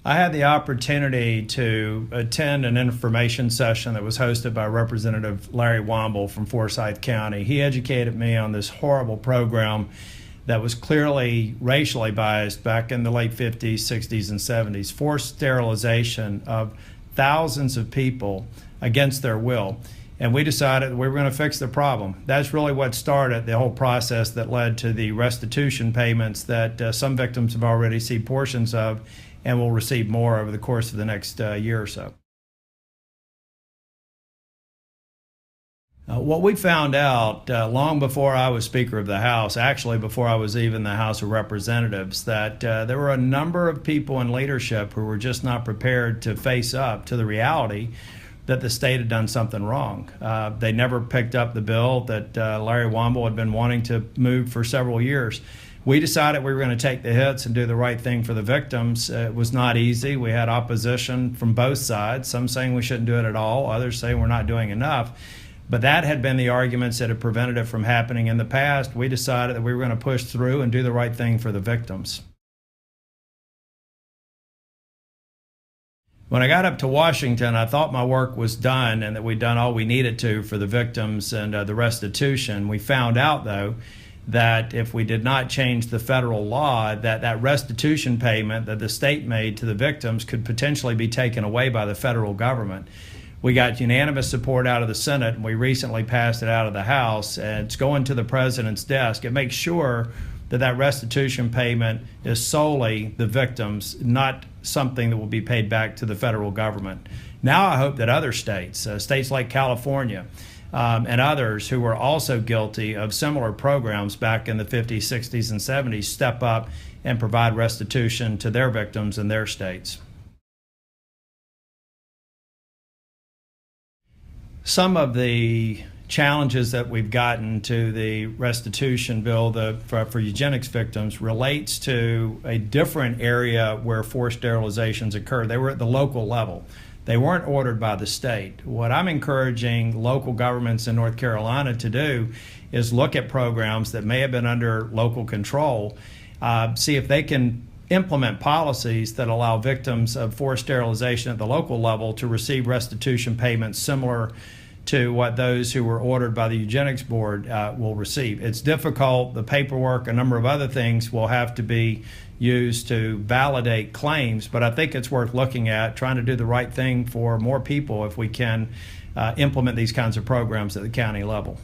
I had the opportunity to attend an information session that was hosted by Representative Larry Womble from Forsyth County. He educated me on this horrible program that was clearly racially biased back in the late 50s, 60s, and 70s, forced sterilization of thousands of people against their will. And we decided that we were going to fix the problem. That's really what started the whole process that led to the restitution payments that some victims have already seen portions of and will receive more over the course of the next year or so. What we found out long before I was Speaker of the House, actually before I was even the House of Representatives, that there were a number of people in leadership who were just not prepared to face up to the reality that the state had done something wrong. They never picked up the bill that Larry Womble had been wanting to move for several years. We decided we were going to take the hits and do the right thing for the victims. It was not easy. We had opposition from both sides, some saying we shouldn't do it at all, others saying we're not doing enough. But that had been the arguments that had prevented it from happening in the past. We decided that we were going to push through and do the right thing for the victims. When I got up to Washington, I thought my work was done and that we'd done all we needed to for the victims and the restitution. We found out, though, that if we did not change the federal law, that restitution payment that the state made to the victims could potentially be taken away by the federal government. We got unanimous support out of the Senate, and we recently passed it out of the House, and it's going to the president's desk. It makes sure that restitution payment is solely the victims, not something that will be paid back to the federal government. Now I hope that other states, states like California, and others who were also guilty of similar programs back in the 50s, 60s, and 70s step up and provide restitution to their victims in their states. Some of the challenges that we've gotten to the restitution bill for eugenics victims relates to a different area where forced sterilizations occurred. They were at the local level. They weren't ordered by the state. What I'm encouraging local governments in North Carolina to do is look at programs that may have been under local control, see if they can implement policies that allow victims of forced sterilization at the local level to receive restitution payments similar to what those who were ordered by the Eugenics Board will receive. It's difficult. The paperwork, a number of other things will have to be used to validate claims, but I think it's worth looking at, trying to do the right thing for more people if we can implement these kinds of programs at the county level.